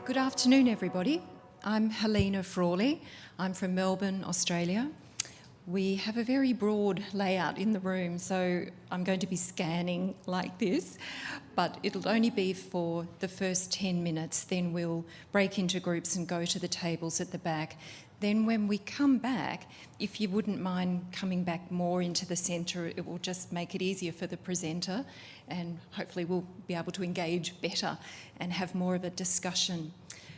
Good afternoon, everybody. I'm Helena Frawley. I'm from Melbourne, Australia. We have a very broad layout in the room, so I'm going to be scanning like this, but it'll only be for the first 10 minutes. Then we'll break into groups and go to the tables at the back. Then when we come back, if you wouldn't mind coming back more into the centre, it will just make it easier for the presenter, and hopefully we'll be able to engage better and have more of a discussion.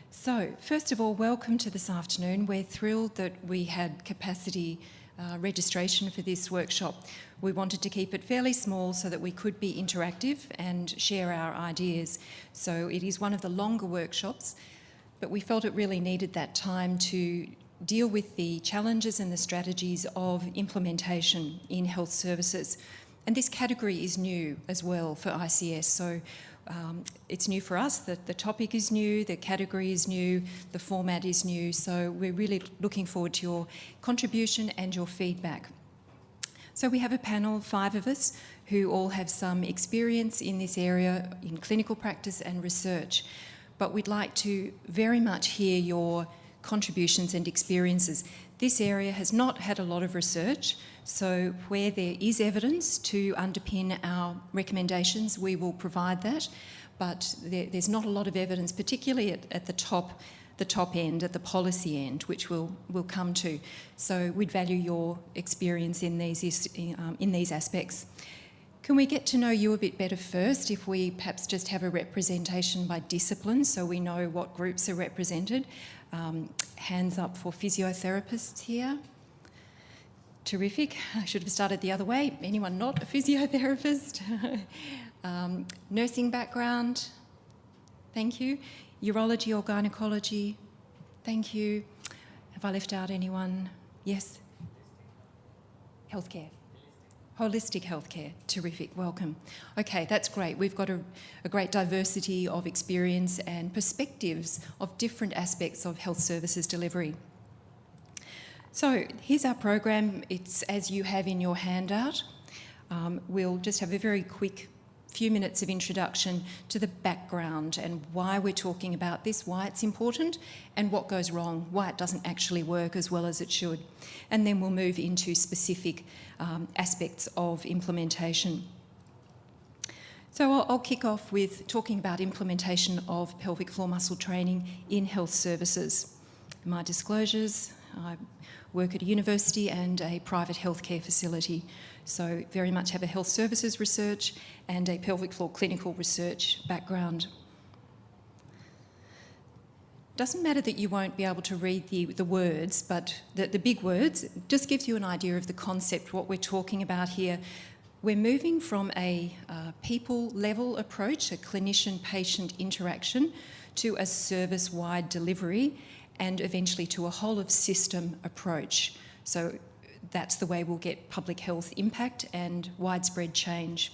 So, first of all, welcome to this afternoon. We're thrilled that we had capacity registration for this workshop. We wanted to keep it fairly small so that we could be interactive and share our ideas. So it is one of the longer workshops, but we felt it really needed that time to deal with the challenges and the strategies of implementation in health services. And this category is new as well for ICS, so it's new for us, the topic is new, the category is new, the format is new, so we're really looking forward to your contribution and your feedback. So we have a panel, 5 of us, who all have some experience in this area in clinical practice and research, but we'd like to very much hear your contributions and experiences. This area has not had a lot of research, so where there is evidence to underpin our recommendations, we will provide that, but there's not a lot of evidence, particularly at the top end, at the policy end, which we'll come to. So we'd value your experience in these aspects. Can we get to know you a bit better first, if we perhaps just have a representation by discipline so we know what groups are represented? Hands up for physiotherapists here. Terrific. I should have started the other way. Anyone not a physiotherapist? Nursing background? Thank you. Urology or gynecology? Thank you. Have I left out anyone? Yes? Healthcare. Holistic healthcare. Terrific. Welcome. Okay, that's great. We've got a great diversity of experience and perspectives of different aspects of health services delivery. So here's our program. It's as you have in your handout. We'll just have a very quick few minutes of introduction to the background and why we're talking about this, why it's important, and what goes wrong, why it doesn't actually work as well as it should. And then we'll move into specific aspects of implementation. So I'll kick off with talking about implementation of pelvic floor muscle training in health services. My disclosures, I work at a university and a private healthcare facility, so very much have a health services research and a pelvic floor clinical research background. Doesn't matter that you won't be able to read the words, but the big words just gives you an idea of the concept, what we're talking about here. We're moving from a people-level approach, a clinician-patient interaction, to a service-wide delivery, and eventually to a whole-of-system approach. So that's the way we'll get public health impact and widespread change.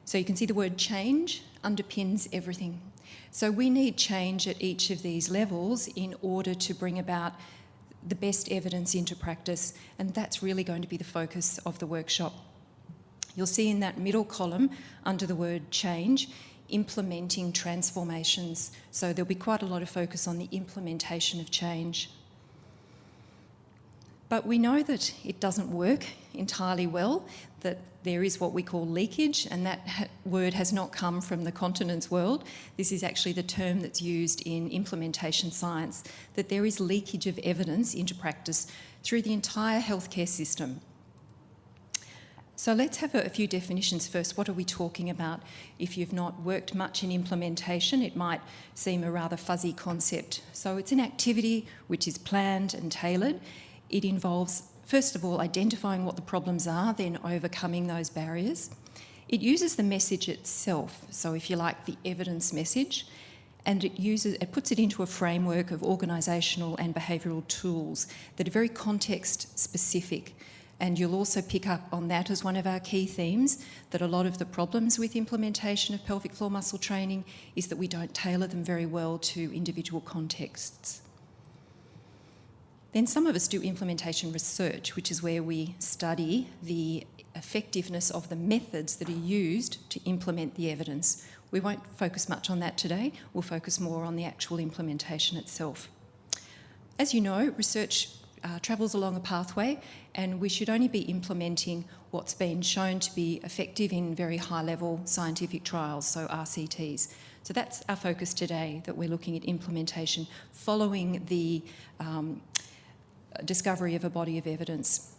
So you can see the word change underpins everything. So we need change at each of these levels in order to bring about the best evidence into practice, and that's really going to be the focus of the workshop. You'll see in that middle column under the word change, implementing transformations. So there'll be quite a lot of focus on the implementation of change. But we know that it doesn't work entirely well, that there is what we call leakage, and that word has not come from the continence world. This is actually the term that's used in implementation science, that there is leakage of evidence into practice through the entire healthcare system. So let's have a few definitions first. What are we talking about? If you've not worked much in implementation, it might seem a rather fuzzy concept. So it's an activity which is planned and tailored. It involves, first of all, identifying what the problems are, then overcoming those barriers. It uses the message itself, so if you like, the evidence message, and it puts it into a framework of organisational and behavioural tools that are very context-specific. And you'll also pick up on that as one of our key themes, that a lot of the problems with implementation of pelvic floor muscle training is that we don't tailor them very well to individual contexts. Then some of us do implementation research, which is where we study the effectiveness of the methods that are used to implement the evidence. We won't focus much on that today. We'll focus more on the actual implementation itself. As you know, research travels along a pathway, and we should only be implementing what's been shown to be effective in very high-level scientific trials, so RCTs. So that's our focus today, that we're looking at implementation following the discovery of a body of evidence.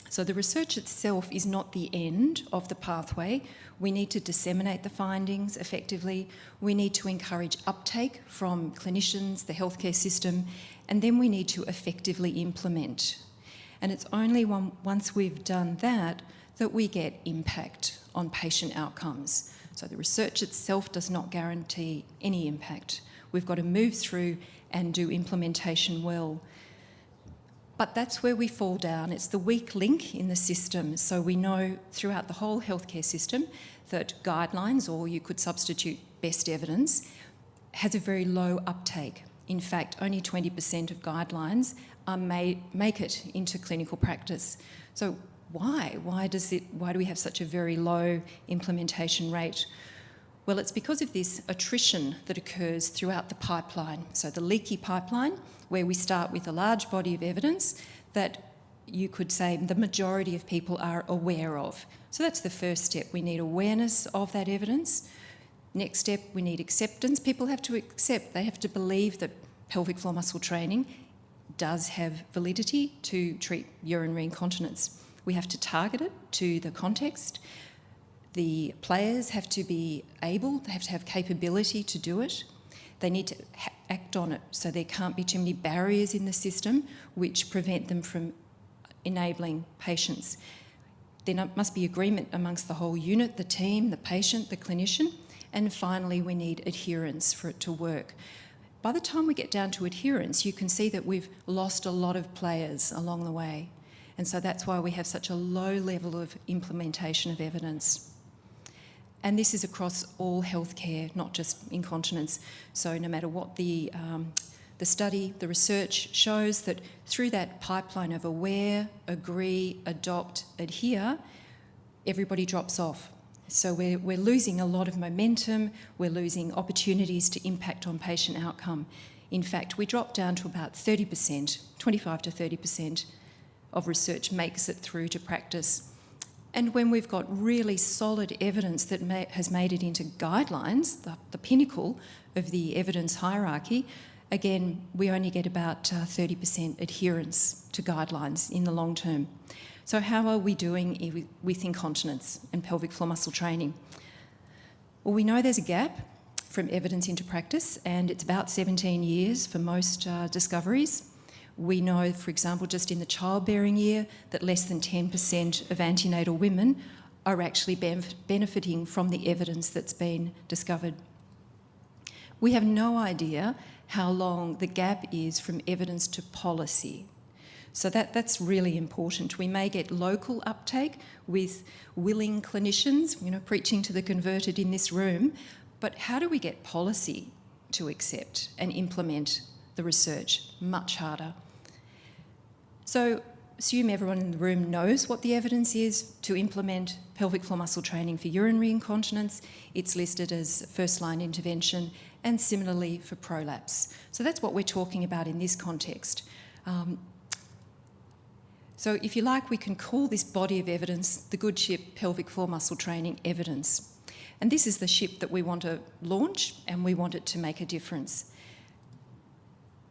So the research itself is not the end of the pathway. We need to disseminate the findings effectively. We need to encourage uptake from clinicians, the healthcare system, and then we need to effectively implement. And it's only once we've done that that we get impact on patient outcomes. So the research itself does not guarantee any impact. We've got to move through and do implementation well. But that's where we fall down. It's the weak link in the system. So we know throughout the whole healthcare system that guidelines, or you could substitute best evidence, has a very low uptake. In fact, only 20% of guidelines make it into clinical practice. So why? Why do we have such a very low implementation rate? Well, it's because of this attrition that occurs throughout the pipeline. So the leaky pipeline, where we start with a large body of evidence that you could say the majority of people are aware of. So that's the first step. We need awareness of that evidence. Next step, we need acceptance. People have to accept, they have to believe that pelvic floor muscle training does have validity to treat urinary incontinence. We have to target it to the context. The players have to be able, they have to have capability to do it. They need to act on it, so there can't be too many barriers in the system which prevent them from enabling patients. There must be agreement amongst the whole unit, the team, the patient, the clinician, and finally we need adherence for it to work. By the time we get down to adherence, you can see that we've lost a lot of players along the way, and so that's why we have such a low level of implementation of evidence. And this is across all healthcare, not just incontinence. So no matter what the study, the research shows that through that pipeline of aware, agree, adopt, adhere, everybody drops off. So we're losing a lot of momentum, we're losing opportunities to impact on patient outcome. In fact, we drop down to about 30%, 25 to 30% of research makes it through to practice. And when we've got really solid evidence that has made it into guidelines, the pinnacle of the evidence hierarchy, again, we only get about 30% adherence to guidelines in the long term. So how are we doing with incontinence and pelvic floor muscle training? Well, we know there's a gap from evidence into practice, and it's about 17 years for most discoveries. We know, for example, just in the childbearing year, that less than 10% of antenatal women are actually benefiting from the evidence that's been discovered. We have no idea how long the gap is from evidence to policy. So that's really important. We may get local uptake with willing clinicians, preaching to the converted in this room, but how do we get policy to accept and implement the research? Much harder. So assume everyone in the room knows what the evidence is to implement pelvic floor muscle training for urinary incontinence. It's listed as first-line intervention, and similarly for prolapse. So that's what we're talking about in this context. So if you like, we can call this body of evidence the good ship pelvic floor muscle training evidence. And this is the ship that we want to launch, and we want it to make a difference.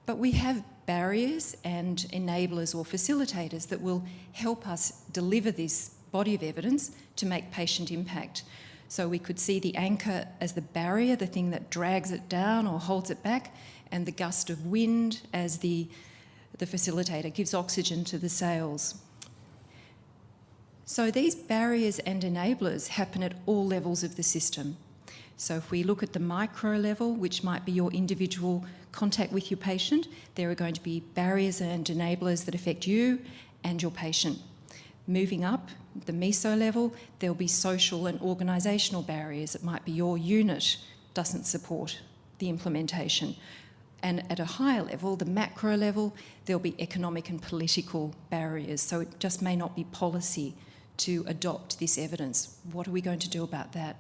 But we have barriers and enablers or facilitators that will help us deliver this body of evidence to make patient impact. So we could see the anchor as the barrier, the thing that drags it down or holds it back, and the gust of wind as the facilitator, gives oxygen to the sails. So these barriers and enablers happen at all levels of the system. So if we look at the micro level, which might be your individual contact with your patient, there are going to be barriers and enablers that affect you and your patient. Moving up the meso level, there'll be social and organisational barriers. It might be your unit doesn't support the implementation. And at a higher level, the macro level, there'll be economic and political barriers. So it just may not be policy to adopt this evidence. What are we going to do about that?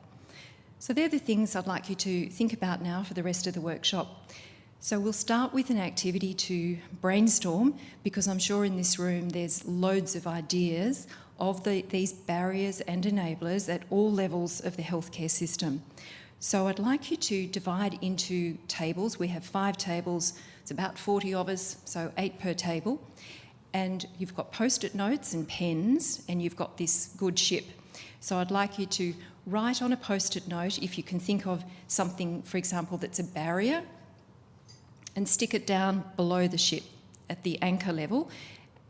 So they're the things I'd like you to think about now for the rest of the workshop. So we'll start with an activity to brainstorm, because I'm sure in this room there's loads of ideas of these barriers and enablers at all levels of the healthcare system. So I'd like you to divide into tables. We have 5 tables. It's about 40 of us, so 8 per table. And you've got post-it notes and pens, and you've got this good ship. So I'd like you to write on a post-it note, if you can think of something, for example, that's a barrier, and stick it down below the ship at the anchor level.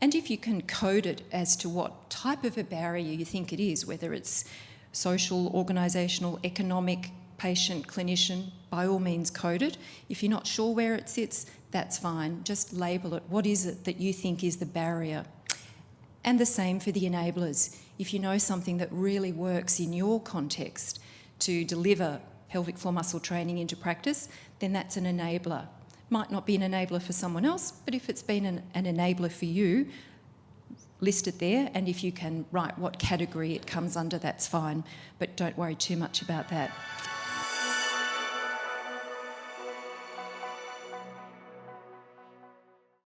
And if you can code it as to what type of a barrier you think it is, whether it's social, organisational, economic, patient, clinician, by all means code it. If you're not sure where it sits, that's fine. Just label it. What is it that you think is the barrier? And the same for the enablers. If you know something that really works in your context to deliver pelvic floor muscle training into practice, then that's an enabler. Might not be an enabler for someone else, but if it's been an enabler for you, list it there, and if you can write what category it comes under, that's fine, but don't worry too much about that.